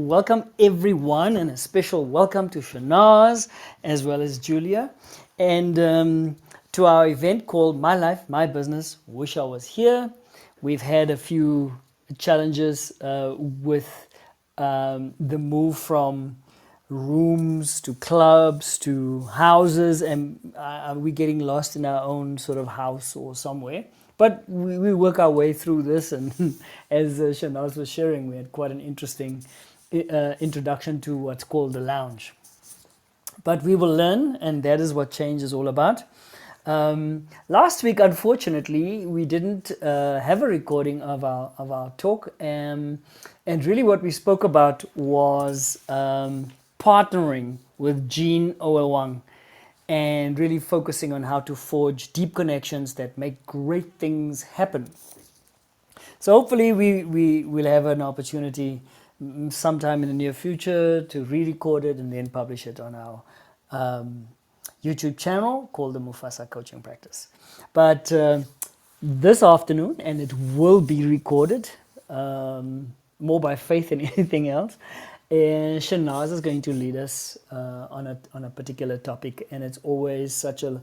welcome everyone, and a special welcome to Shanaz as well as Julia, and to our event called My Life, My Business. Wish I was here. We've had a few challenges with the move from rooms to clubs to houses, and we're getting lost in our own sort of house or somewhere. But we work our way through this, and as Shanaz was sharing, we had quite an interesting introduction to what's called the lounge. But we will learn, and that is what change is all about. Last week, unfortunately, we didn't have a recording of our talk, and really what we spoke about was partnering with Jean Oelwang and really focusing on how to forge deep connections that make great things happen. So hopefully we will have an opportunity sometime in the near future to re-record it and then publish it on our YouTube channel called the Mufasa Coaching Practice. But this afternoon, and it will be recorded more by faith than anything else, and Shanaz is going to lead us on a particular topic, and it's always such a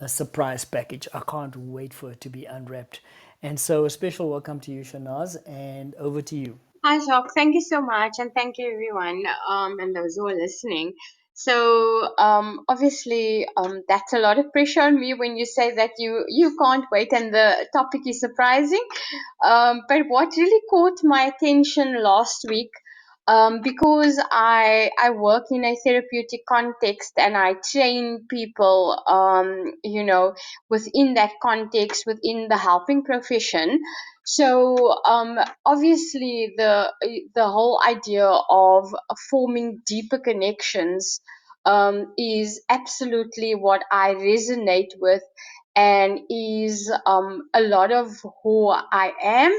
surprise package. I can't wait for it to be unwrapped. And so a special welcome to you, Shanaz, and over to you. Hi, Jacques. Thank you so much, and thank you everyone, and those who are listening. So, obviously, that's a lot of pressure on me when you say that you can't wait, and the topic is surprising. But what really caught my attention last week, because I work in a therapeutic context and I train people, within that context, within the helping profession. So obviously the whole idea of forming deeper connections is absolutely what I resonate with, and is a lot of who I am.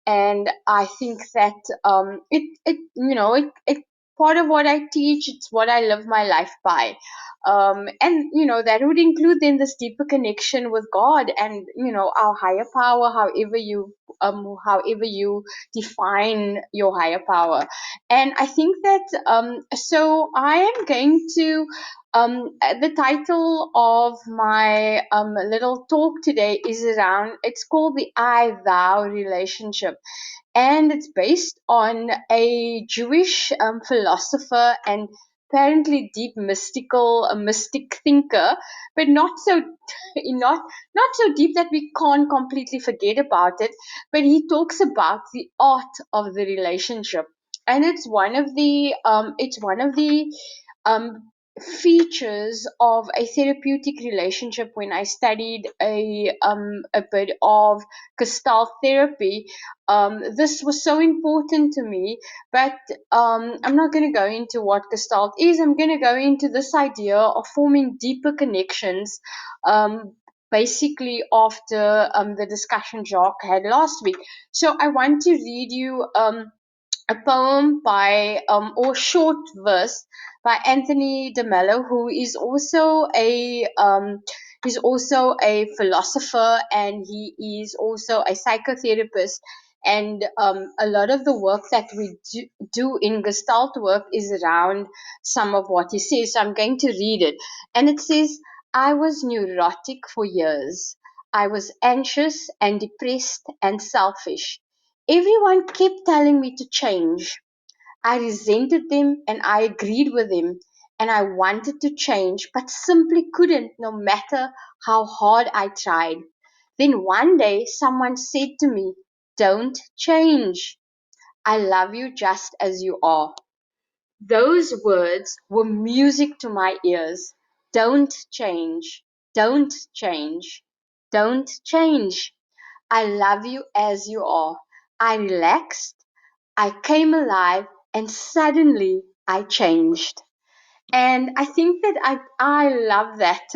And I think that it part of what I teach, it's what I live my life by. And that would include then this deeper connection with God and our higher power, however you define your higher power. And I think that so I am going to the title of my little talk today is around, it's called the I thou relationship, and it's based on a Jewish philosopher and apparently deep mystical a mystic thinker, but not so deep that we can't completely forget about it. But he talks about the art of the relationship, and it's one of the um, features of a therapeutic relationship. When I studied a bit of Gestalt therapy, this was so important to me. But I'm not going to go into what Gestalt is. I'm going to go into this idea of forming deeper connections, basically after the discussion Jacques had last week. So I want to read you a poem by or short verse by Anthony de Mello, who is also a philosopher, and he is also a psychotherapist. And a lot of the work that we do in Gestalt work is around some of what he says. So I'm going to read it. And it says, I was neurotic for years. I was anxious and depressed and selfish. Everyone kept telling me to change. I resented them and I agreed with them, and I wanted to change but simply couldn't, no matter how hard I tried. Then one day someone said to me, don't change. I love you just as you are. Those words were music to my ears. Don't change. Don't change. Don't change. I love you as you are. I relaxed, I came alive, and suddenly I changed. And I think that I love that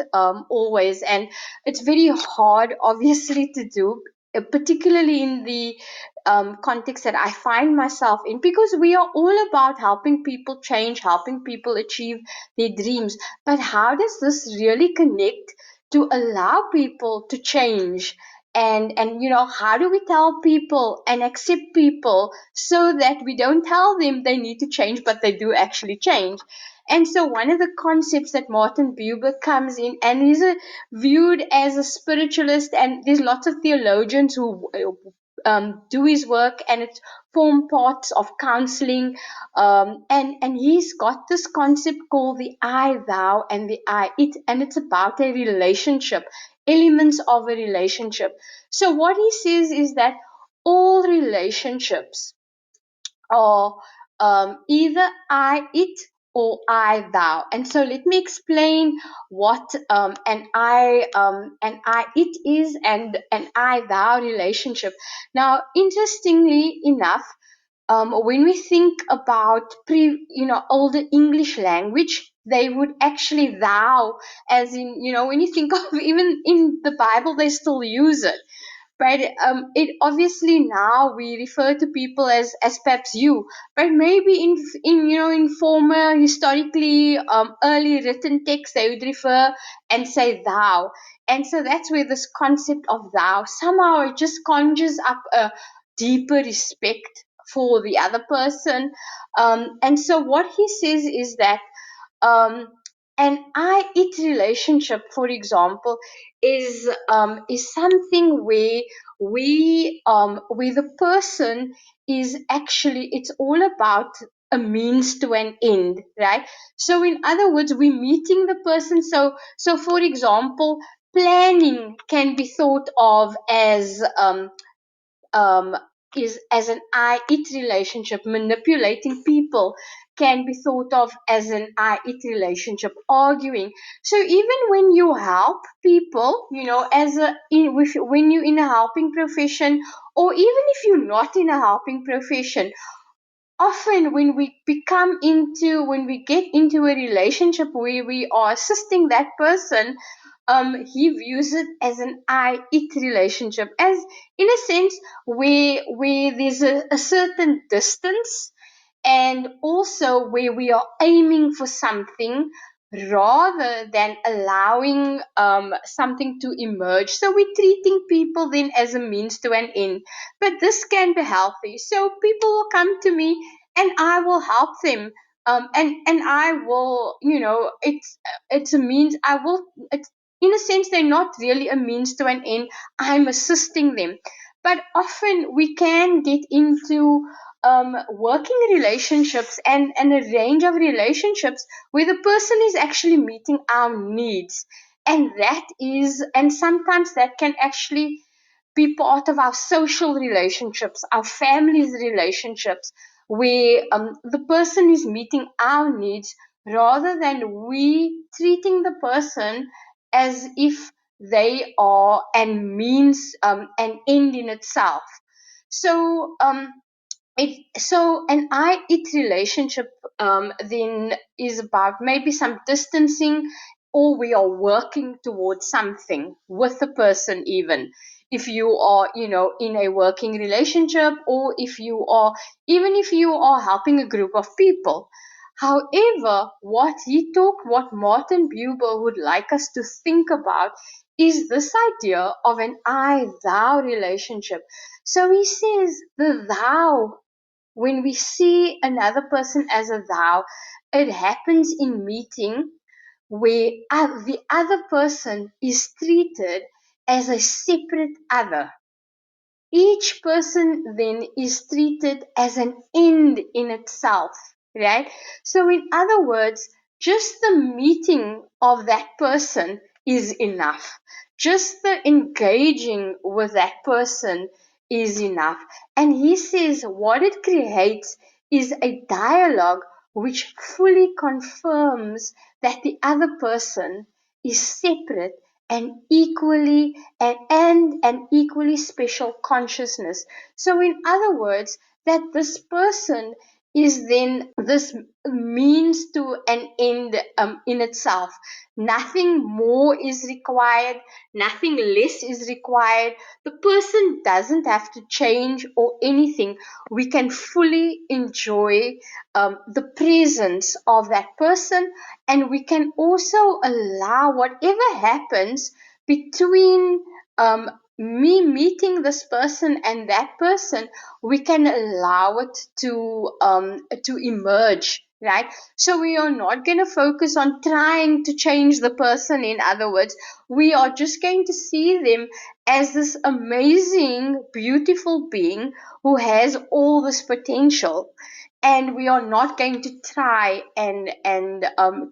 always, and it's very hard, obviously, to do, particularly in the context that I find myself in, because we are all about helping people change, helping people achieve their dreams. But how does this really connect to allow people to change? and how do we tell people and accept people so that we don't tell them they need to change, but they do actually change. And so one of the concepts that Martin Buber comes in, and he's viewed as a spiritualist, and there's lots of theologians who do his work, and it's form parts of counseling, and he's got this concept called the I thou and the I it, and it's about a relationship, elements of a relationship. So what he says is that all relationships are either I it or I thou. And so let me explain what an I it is, and an I thou relationship. Now, interestingly enough, when we think about older English language, they would actually thou, as in, when you think of, even in the Bible, they still use it. But it obviously now we refer to people as perhaps you, but maybe in former historically early written texts they would refer and say thou, and so that's where this concept of thou somehow it just conjures up a deeper respect for the other person, and so what he says is that um, an I-it relationship, for example, is something where where the person is actually, it's all about a means to an end, right? So in other words, we're meeting the person. So for example, planning can be thought of as um, is as an I-it relationship. Manipulating people can be thought of as an I-it relationship. Arguing. So even when you help people, when you're in a helping profession, or even if you're not in a helping profession, often when we get into a relationship where we are assisting that person, he views it as an I it relationship, as in a sense where there's a certain distance, and also where we are aiming for something rather than allowing something to emerge. So we're treating people then as a means to an end. But this can be healthy. So people will come to me and I will help them. And I will, it's a means. It's, in a sense, they're not really a means to an end. I'm assisting them. But often we can get into working relationships and a range of relationships where the person is actually meeting our needs. And sometimes that can actually be part of our social relationships, our family's relationships, where the person is meeting our needs rather than we treating the person as if they are and means an end in itself. So an I it relationship then is about maybe some distancing, or we are working towards something with the person, even if you are, in a working relationship, or if you are helping a group of people. However, what Martin Buber would like us to think about is this idea of an I thou relationship. So he says the thou, when we see another person as a thou, it happens in meeting where the other person is treated as a separate other. Each person then is treated as an end in itself, right? So, in other words, just the meeting of that person is enough. Just the engaging with that person is enough. And he says what it creates is a dialogue which fully confirms that the other person is separate and an equally special consciousness. So in other words, that this person is then this means to an end in itself. Nothing more is required, nothing less is required. The person doesn't have to change or anything. We can fully enjoy the presence of that person, and we can also allow whatever happens between me meeting this person and that person, we can allow it to emerge, right? So we are not going to focus on trying to change the person. In other words, we are just going to see them as this amazing, beautiful being who has all this potential, and we are not going to try and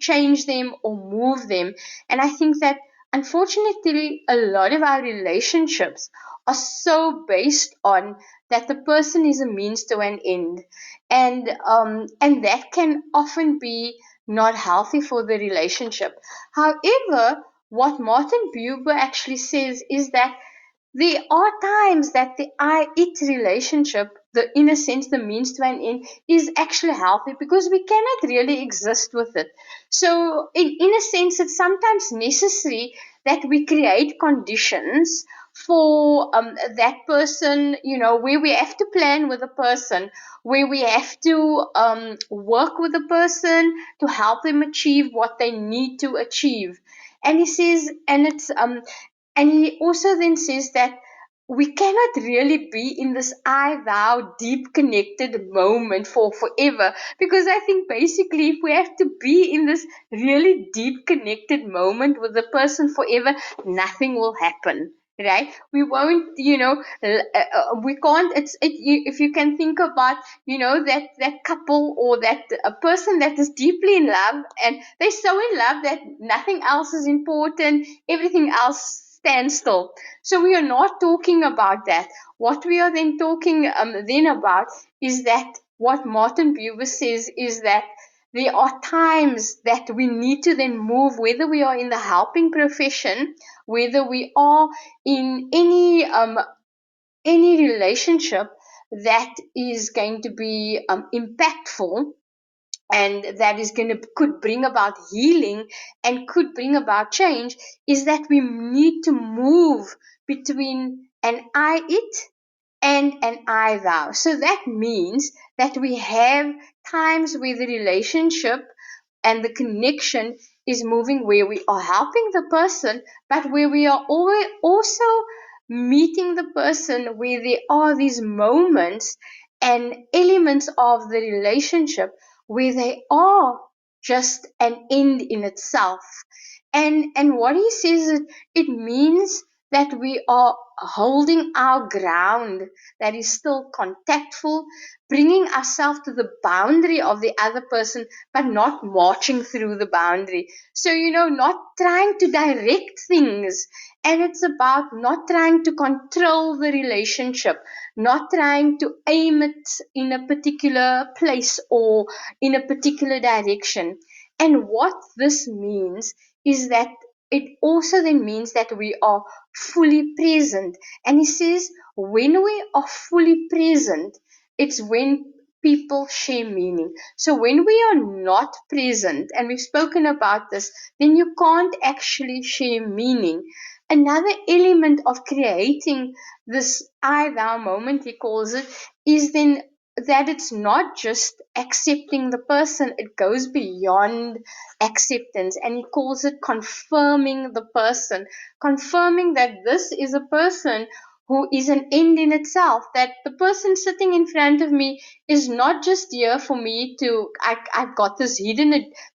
change them or move them. And I think that unfortunately a lot of our relationships are so based on that the person is a means to an end, and that can often be not healthy for the relationship. However, what Martin Buber actually says is that there are times that the I it relationship, the in a sense the means to an end, is actually healthy because we cannot really exist with it. So in a sense, it's sometimes necessary that we create conditions for that person, where we have to plan with a person, where we have to work with a person to help them achieve what they need to achieve. And he says, and he also then says that we cannot really be in this I thou deep connected moment for forever, because I think basically if we have to be in this really deep connected moment with the person forever, nothing will happen. Right? We won't, we can't. If you can think about, that couple or that a person that is deeply in love, and they're so in love that nothing else is important, everything else stands still. So we are not talking about that. What we are then talking then about is that what Martin Buber says is that there are times that we need to then move, whether we are in the helping profession, whether we are in any relationship that is going to be impactful, and that is going to could bring about healing and could bring about change, is that we need to move between an I it and an I thou. So that means that we have times where the relationship and the connection is moving, where we are helping the person, but where we are always also meeting the person, where there are these moments and elements of the relationship where they are just an end in itself. And what he says, it means that we are holding our ground, that is still contactful, bringing ourselves to the boundary of the other person, but not marching through the boundary. So, not trying to direct things. And it's about not trying to control the relationship, not trying to aim it in a particular place or in a particular direction. And what this means is that it also then means that we are fully present. And he says, when we are fully present, it's when people share meaning. So when we are not present, and we've spoken about this, then you can't actually share meaning. Another element of creating this I thou moment, he calls it, is then that it's not just accepting the person, it goes beyond acceptance, and he calls it confirming the person, confirming that this is a person who is an end in itself, that the person sitting in front of me is not just here for me to, I've got this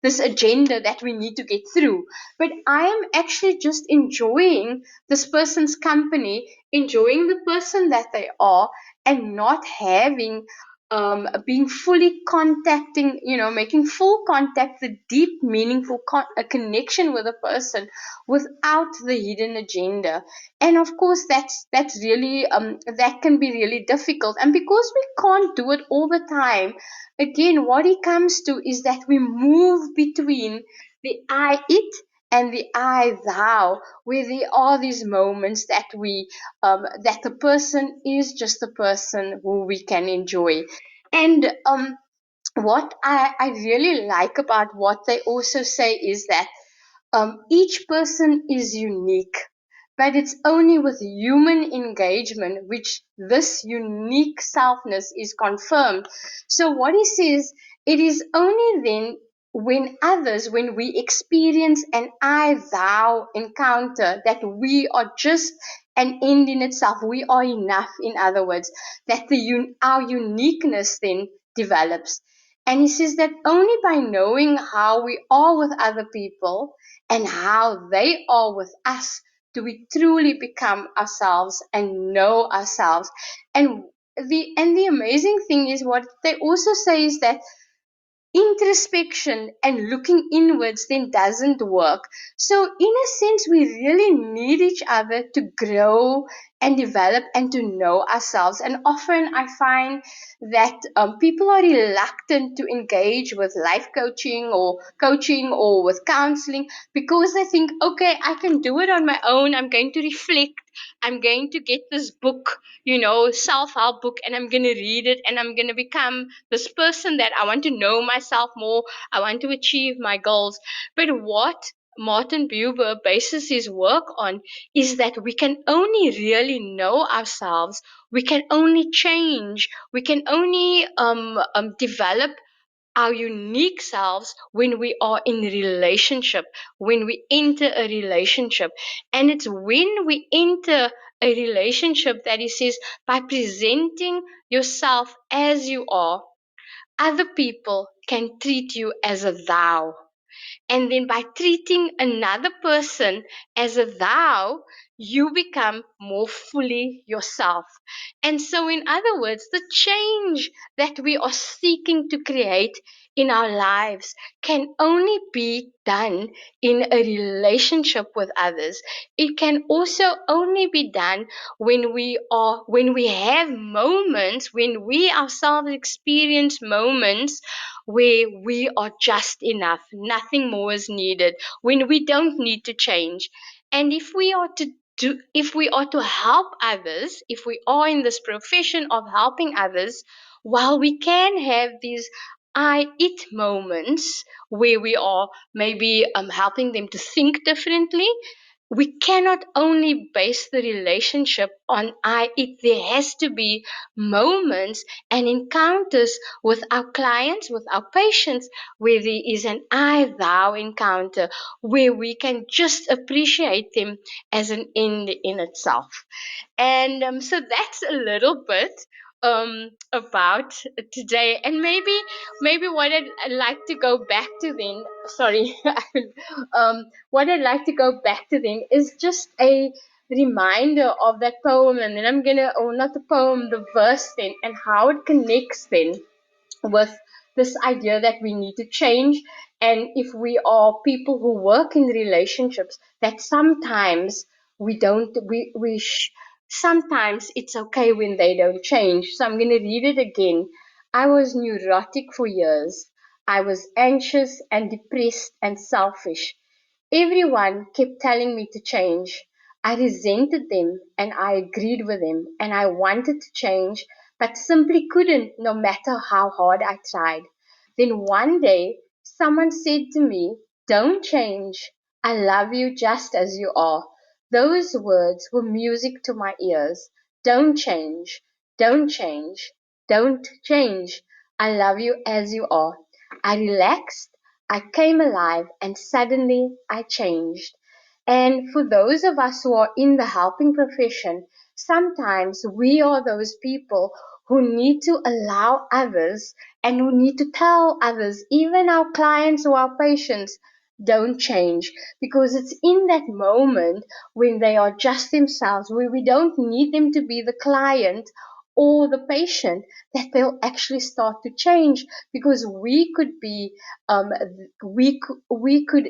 this agenda that we need to get through, but I am actually just enjoying this person's company, enjoying the person that they are, and not having being fully contacting, making full contact, the deep, meaningful a connection with a person without the hidden agenda. And of course, that's really that can be really difficult. And because we can't do it all the time, again, what it comes to is that we move between the I it and the I thou, where there are these moments that that the person is just a person who we can enjoy. And what I really like about what they also say is that each person is unique, but it's only with human engagement which this unique selfness is confirmed. So what he says, it is only then when we experience an I thou encounter, that we are just an end in itself, we are enough, in other words, that our uniqueness then develops. And he says that only by knowing how we are with other people and how they are with us do we truly become ourselves and know ourselves. And the amazing thing is, what they also say is that introspection and looking inwards then doesn't work. So, in a sense, we really need each other to grow and develop and to know ourselves. And often I find that people are reluctant to engage with life coaching or with counseling, because they think, okay, I can do it on my own. I'm going to reflect. I'm going to get this book, self-help book, and I'm going to read it, and I'm going to become this person that I want to know myself more. I want to achieve my goals. But what Martin Buber bases his work on is that we can only really know ourselves. We can only change. We can only develop our unique selves when we are in a relationship, when we enter a relationship. And it's when we enter a relationship that he says, by presenting yourself as you are, other people can treat you as a thou. And then by treating another person as a thou, you become more fully yourself. And so, in other words, the change that we are seeking to create in our lives can only be done in a relationship with others. It can also only be done when we have moments, when we ourselves experience moments where we are just enough, nothing more is needed, when we don't need to change. And if we are to help others, if we are in this profession of helping others, while we can have these I it moments where we are maybe helping them to think differently, we cannot only base the relationship on I it. There has to be moments and encounters with our clients, with our patients, where there is an I thou encounter, where we can just appreciate them as an end in itself. And so that's a little bit about today. And maybe what I'd like to go back to then, sorry, what I'd like to go back to then is just a reminder of that poem, and then I'm gonna, or not the poem, the verse then, and how it connects then with this idea that we need to change. And if we are people who work in relationships, that sometimes we don't we sometimes it's okay when they don't change. So I'm going to read it again. I was neurotic for years. I was anxious and depressed and selfish. Everyone kept telling me to change. I resented them and I agreed with them, and I wanted to change but simply couldn't, no matter how hard I tried. Then one day someone said to me, "Don't change. I love you just as you are." Those words were music to my ears. Don't change. Don't change. Don't change. I love you as you are. I relaxed, I came alive, and suddenly I changed. And for those of us who are in the helping profession, sometimes we are those people who need to allow others and who need to tell others, even our clients or our patients, don't change, because it's in that moment when they are just themselves, where we don't need them to be the client or the patient, that they'll actually start to change, because we could be we could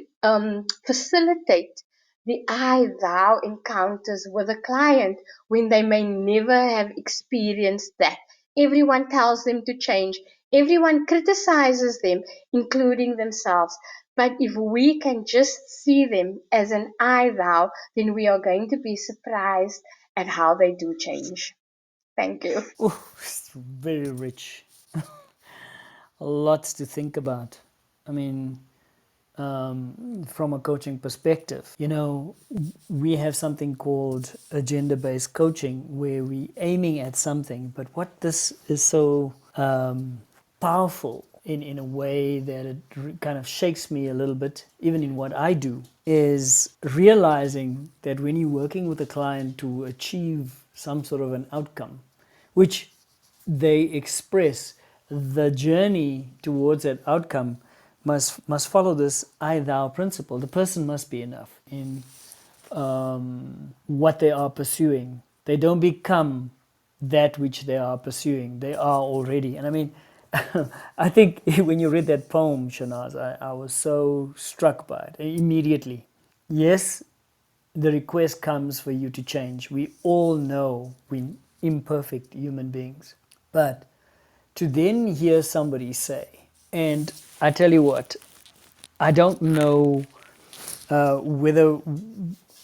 facilitate the I thou encounters with a client when they may never have experienced that. Everyone tells them to change, everyone criticizes them, including themselves. But if we can just see them as an I thou, then we are going to be surprised at how they do change. Thank you. Oh, it's very rich. Lots to think about. I mean, from a coaching perspective, we have something called agenda-based coaching, where we aiming at something. But what this is so powerful in a way that it kind of shakes me a little bit, even in what I do, is realizing that when you're working with a client to achieve some sort of an outcome, which they express, the journey towards that outcome must follow this I thou principle. The person must be enough in what they are pursuing. They don't become that which they are pursuing. They are already. And I mean, I think when you read that poem, Shanaz, I was so struck by it immediately. Yes, the request comes for you to change. We all know we're imperfect human beings. But to then hear somebody say, and I tell you what, I don't know whether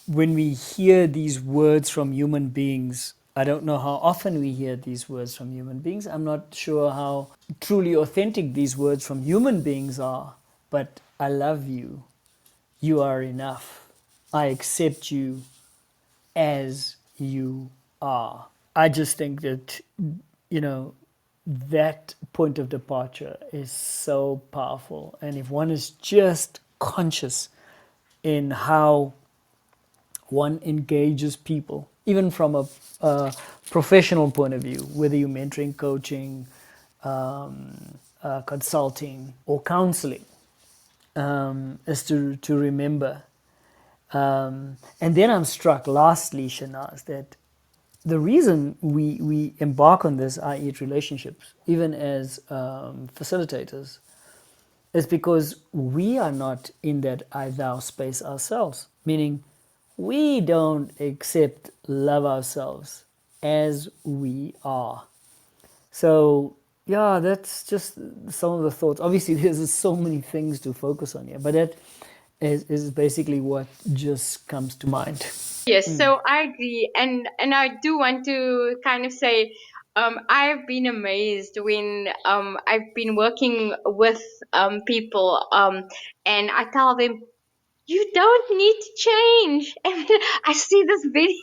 when we hear these words from human beings, I don't know how often we hear these words from human beings. I'm not sure how truly authentic these words from human beings are, but I love you. You are enough. I accept you as you are. I just think that, you know, that point of departure is so powerful. And if one is just conscious in how one engages people, even from a professional point of view, whether you're mentoring, coaching, consulting, or counseling, is to remember. And then I'm struck, lastly, Shanaz, that the reason we embark on this, i.e., relationships, even as facilitators, is because we are not in that I thou space ourselves, meaning we don't accept, love ourselves as we are. So, yeah, that's just some of the thoughts. Obviously, there's so many things to focus on here, but that is basically what just comes to mind. Yes, so I agree, and I do want to kind of say, I've been amazed when I've been working with people, and I tell them, you don't need to change. And I see this very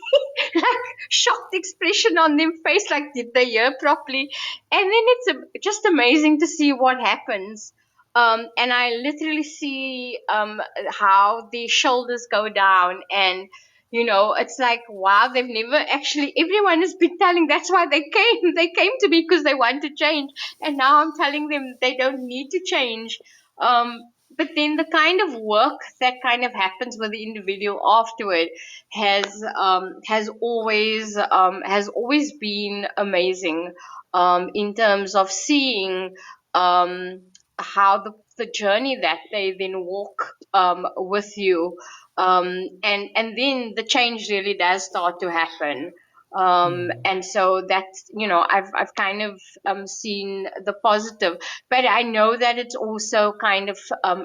like shocked expression on their face, like did they hear properly? And then it's just amazing to see what happens. And I literally see how the shoulders go down, and it's like, wow, they've never actually, everyone has been telling, that's why they came. They came to me because they want to change, and now I'm telling them they don't need to change. But then the kind of work that kind of happens with the individual afterward has always been amazing, in terms of seeing how the journey that they then walk with you, and then the change really does start to happen. And so that's, I've kind of seen the positive, but I know that it's also kind of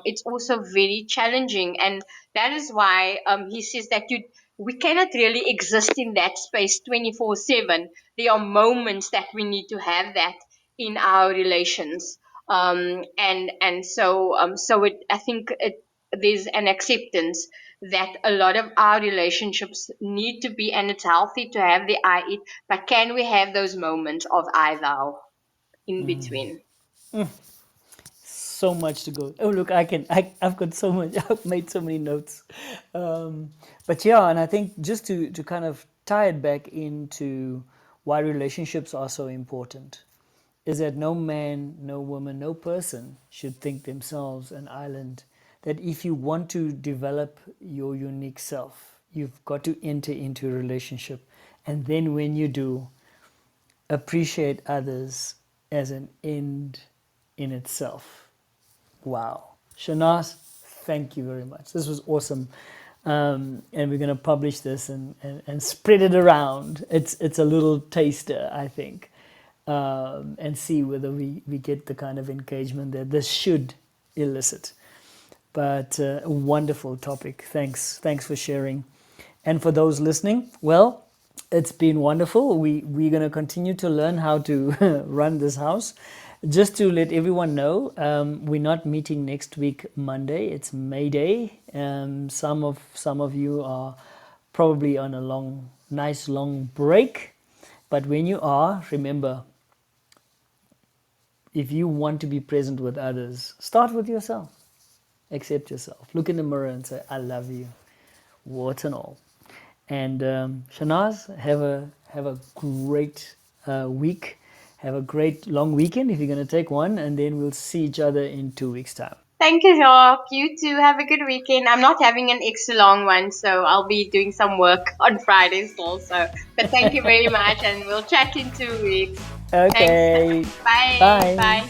it's also very challenging, and that is why he says that we cannot really exist in that space 24/7. There are moments that we need to have that in our relations, and so I think there's an acceptance that a lot of our relationships need to be, and it's healthy to have the I it, but can we have those moments of I thou in between? So much to go. Oh, look, I've got so much. I've made so many notes. Um, but yeah, and I think just to kind of tie it back into why relationships are so important is that no man, no woman, no person should think themselves an island. That if you want to develop your unique self, you've got to enter into a relationship. And then when you do, appreciate others as an end in itself. Wow. Shanaz, thank you very much. This was awesome. And we're going to publish this and spread it around. It's a little taster, I think, and see whether we get the kind of engagement that this should elicit. But a wonderful topic. Thanks for sharing. And for those listening, well, it's been wonderful. We're going to continue to learn how to run this house. Just to let everyone know, we're not meeting next week Monday. It's May Day. Some of you are probably on a nice long break. But when you are, remember, if you want to be present with others, start with yourself. Accept yourself. Look in the mirror and say, I love you, warts and all. And Shanaz, have a great week. Have a great long weekend if you're going to take one, and then we'll see each other in 2 weeks' time. Thank you, Jacques. You too. Have a good weekend. I'm not having an extra long one, so I'll be doing some work on Fridays also. But thank you very much, and we'll chat in 2 weeks. Thanks. Okay, Bye. bye. Bye.